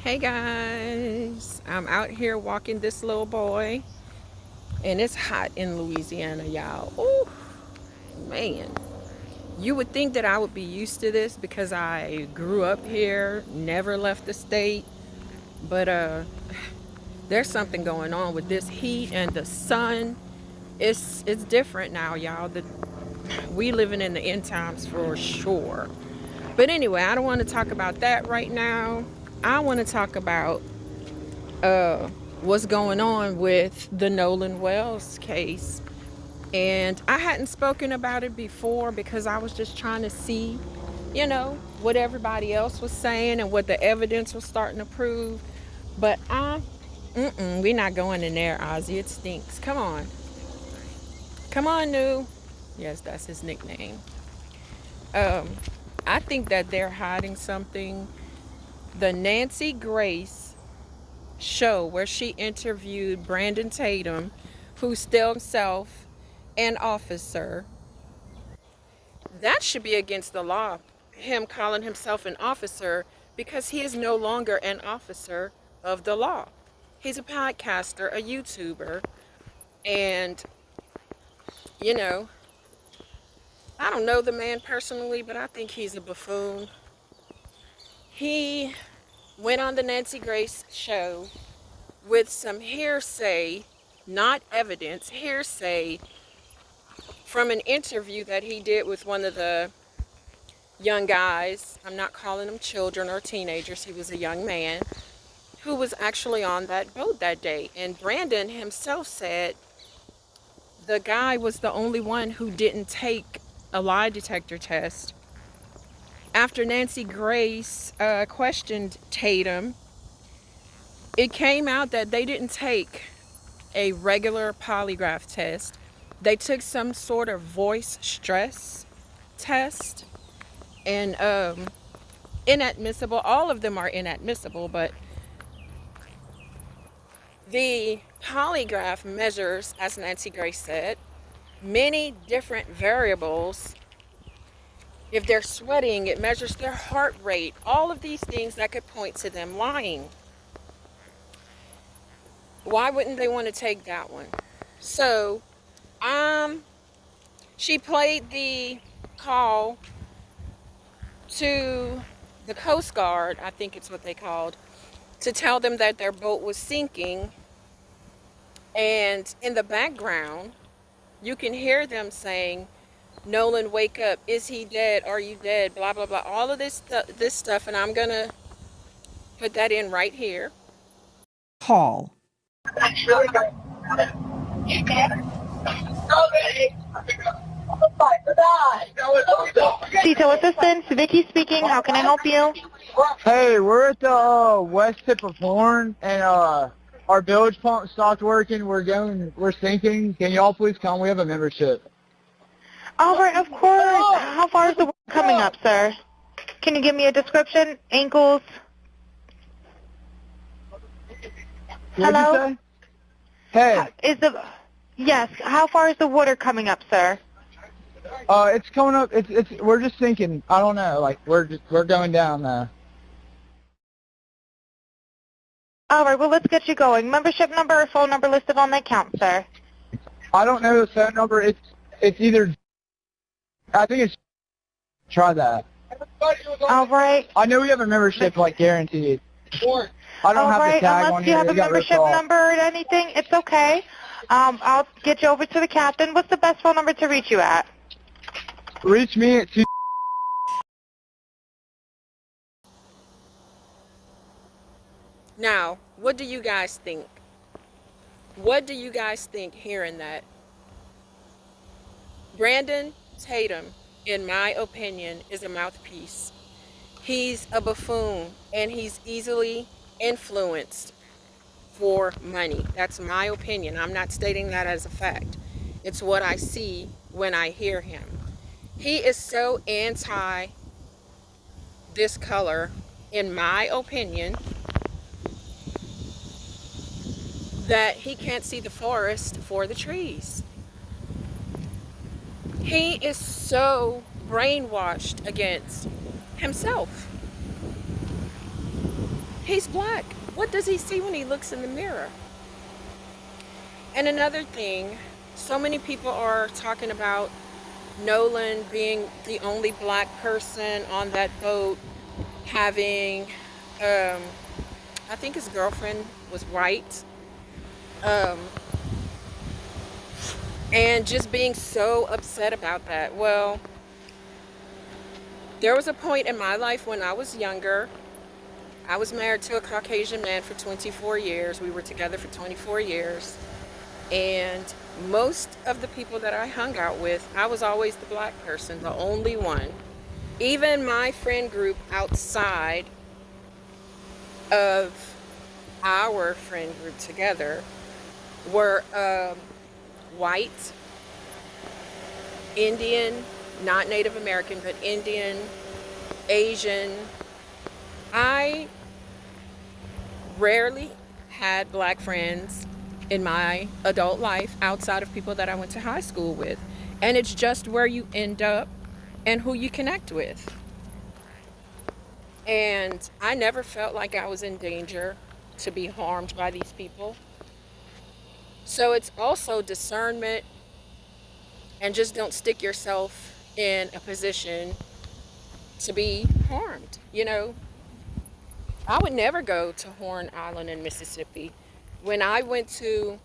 Hey guys, I'm out here walking this little boy, and it's hot in Louisiana, y'all. Oh man, you would think that I would be used to this because I grew up here, never left the state, but there's something going on with this heat and the sun. It's different now, y'all. We living in the end times for sure. But anyway, I don't want to talk about that right now. I want to talk about uh, what's going on with the Nolan Wells case. And I hadn't spoken about it before because I was just trying to see, what everybody else was saying and what the evidence was starting to prove. But we're not going in there, Ozzy. It stinks. Come on. Come on, New. Yes, that's his nickname. Um, I think that they're hiding something. The Nancy Grace show where she interviewed Brandon Tatum, who still himself an officer, that should be against the law. Him calling himself an officer because he is no longer an officer of the law. He's a podcaster, a YouTuber, and you know, I don't know the man personally, but I think he's a buffoon. He went on the Nancy Grace show with some hearsay, not evidence, hearsay from an interview that he did with one of the young guys. I'm not calling them children or teenagers. He was a young man who was actually on that boat that day. And Brandon himself said the guy was the only one who didn't take a lie detector test. After Nancy Grace questioned Tatum, it came out that they didn't take a regular polygraph test. They took some sort of voice stress test, and inadmissible. All of them are inadmissible, but the polygraph measures, as Nancy Grace said, many different variables. If they're sweating, it measures their heart rate, all of these things that could point to them lying. Why wouldn't they want to take that one? So, she played the call to the Coast Guard, I think it's what they called, to tell them that their boat was sinking. And in the background, you can hear them saying, "Nolan, wake up. Is he dead? Are you dead?" Blah, blah, blah. All of this stuff. And I'm going to put that in right here. Call. Detail assistance, Vicky speaking. How can I help you? Hey, we're at the west tip of Horn, and our bilge pump stopped working. We're sinking. Can y'all please come? We have a membership. All right, of course. How far is the work coming up, sir? Can you give me a description? Ankles? What'd you say? Hey. Yes, how far is the water coming up, sir? It's coming up. We're just sinking. I don't know. Like we're going down now. All right, well, let's get you going. Membership number or phone number listed on the account, sir? I don't know the phone number. It's either. I think it's. Try that. All right. I know we have a membership, like guaranteed. I don't All have right, the tag unless on you here. have a It got ripped membership off. number or anything, it's okay. I'll get you over to the captain. What's the best phone number to reach you at? Reach me at 2. Now, what do you guys think? What do you guys think hearing that? Brandon Tatum, in my opinion, is a mouthpiece. He's a buffoon, and he's easily influenced for money. That's my opinion. I'm not stating that as a fact. It's what I see when I hear him. He is so anti this color, in my opinion, that he can't see the forest for the trees. He is so brainwashed against himself. He's black. What does he see when he looks in the mirror? And another thing, so many people are talking about Nolan being the only black person on that boat, having, I think his girlfriend was white, um, and just being so upset about that. Well, there was a point in my life when I was younger. I was married to a Caucasian man for 24 years. We were together for 24 years. And most of the people that I hung out with, I was always the black person, the only one. Even my friend group outside of our friend group together were white, Indian, not Native American, but Indian, Asian. I rarely had black friends in my adult life outside of people that I went to high school with. And it's just where you end up and who you connect with. And I never felt like I was in danger to be harmed by these people. So it's also discernment, and just don't stick yourself in a position to be harmed. You know, I would never go to Horn Island in Mississippi. When I went to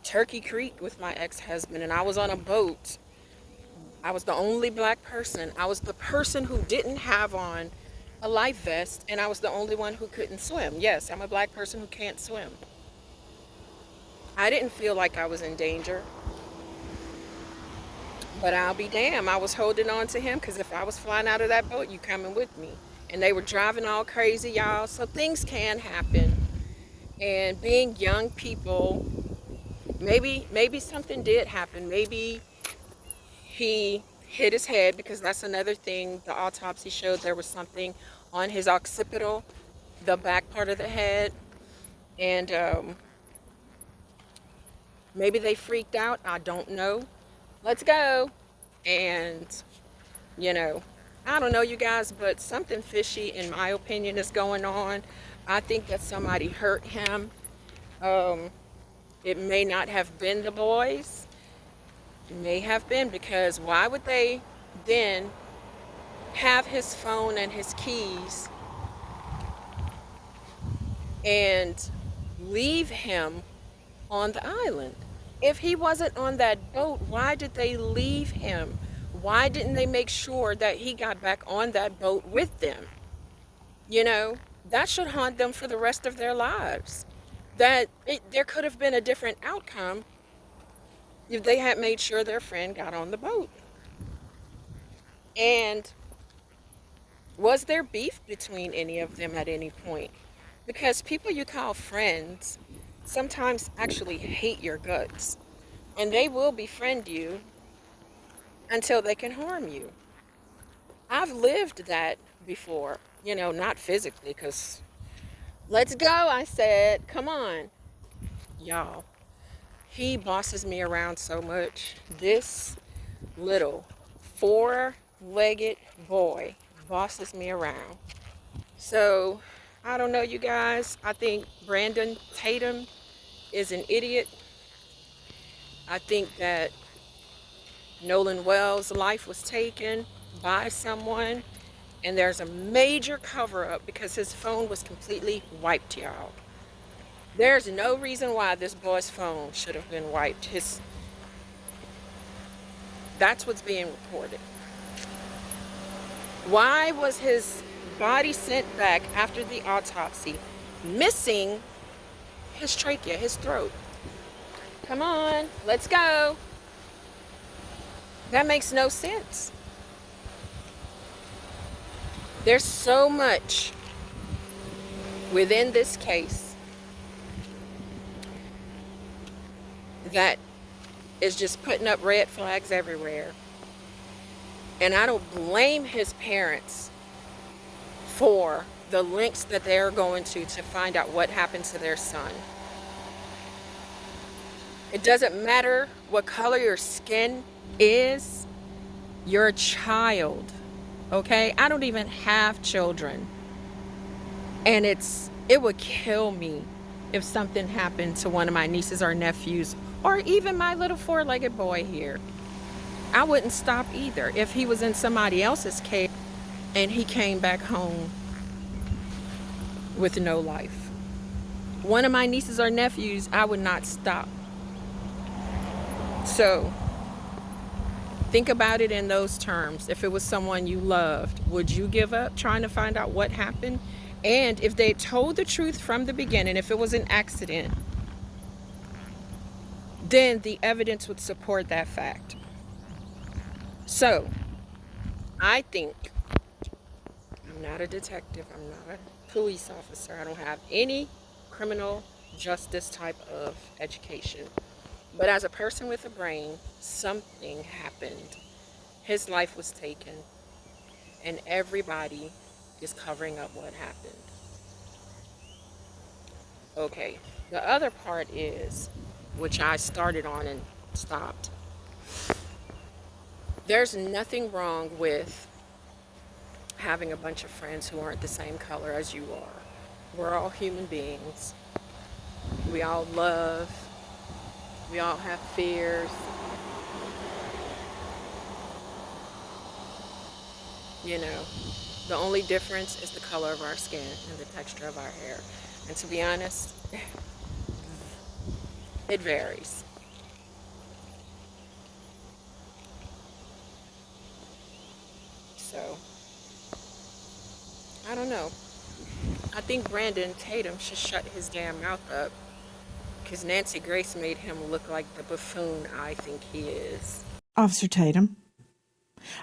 Turkey Creek with my ex-husband and I was on a boat, I was the only black person. I was the person who didn't have on a life vest, and I was the only one who couldn't swim. Yes, I'm a black person who can't swim. I didn't feel like I was in danger. But I'll be damned, I was holding on to him, because if I was flying out of that boat, you coming with me. And they were driving all crazy, y'all. So things can happen. And being young people, maybe something did happen. Maybe he hit his head, because that's another thing. The autopsy showed there was something on his occipital, the back part of the head. And maybe they freaked out. I don't know. Let's go. And, you know, I don't know, you guys, but something fishy, in my opinion, is going on. I think that somebody hurt him. It may not have been the boys. It may have been, because why would they then have his phone and his keys and leave him on the island? If he wasn't on that boat, why did they leave him? Why didn't they make sure that he got back on that boat with them? You know, that should haunt them for the rest of their lives. There could have been a different outcome if they had made sure their friend got on the boat. And was there beef between any of them at any point? Because people you call friends sometimes actually hate your guts, and they will befriend you until they can harm you. I've lived that before, you know, not physically, because let's go, I said, come on. Y'all, he bosses me around so much. This little four-legged boy bosses me around. So I don't know, you guys. I think Brandon Tatum is an idiot. I think that Nolan Wells' life was taken by someone, and there's a major cover-up because his phone was completely wiped, y'all. There's no reason why this boy's phone should have been wiped. That's what's being reported. Why was his body sent back after the autopsy missing his trachea, his throat? Come on, let's go. That makes no sense. There's so much within this case that is just putting up red flags everywhere. And I don't blame his parents for the lengths that they're going to find out what happened to their son. It doesn't matter what color your skin is, you're a child, okay? I don't even have children. And it would kill me if something happened to one of my nieces or nephews, or even my little four-legged boy here. I wouldn't stop either. If he was in somebody else's care and he came back home with no life. One of my nieces or nephews, I would not stop. So think about it in those terms. If it was someone you loved, would you give up trying to find out what happened? And if they told the truth from the beginning, if it was an accident, then the evidence would support that fact. So I think, I'm not a detective, I'm not a police officer, I don't have any criminal justice type of education. But as a person with a brain, something happened. His life was taken, and everybody is covering up what happened. Okay, the other part is, which I started on and stopped. There's nothing wrong with having a bunch of friends who aren't the same color as you are. We're all human beings. We all love. We all have fears. You know, the only difference is the color of our skin and the texture of our hair. And to be honest, it varies. So, I don't know. I think Brandon Tatum should shut his damn mouth up, because Nancy Grace made him look like the buffoon I think he is. Officer Tatum,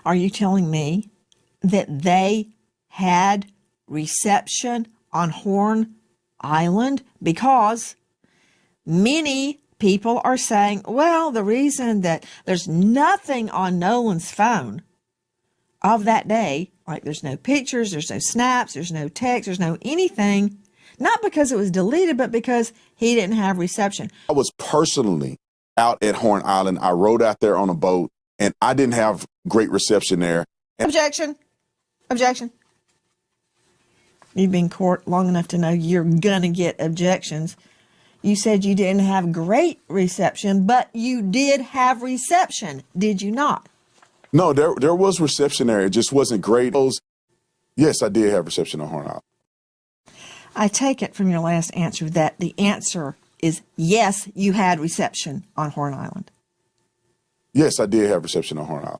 are you telling me that they had reception on Horn Island? Because many people are saying, well, the reason that there's nothing on Nolan's phone of that day, like there's no pictures, there's no snaps, there's no text, there's no anything, not because it was deleted, but because he didn't have reception. I was personally out at Horn Island. I rode out there on a boat, and I didn't have great reception there. Objection. Objection. You've been in court long enough to know you're going to get objections. You said you didn't have great reception, but you did have reception, did you not? No, there was reception there. It just wasn't great. Yes, I did have reception on Horn Island. I take it from your last answer that the answer is yes, you had reception on Horn Island. Yes, I did have reception on Horn Island.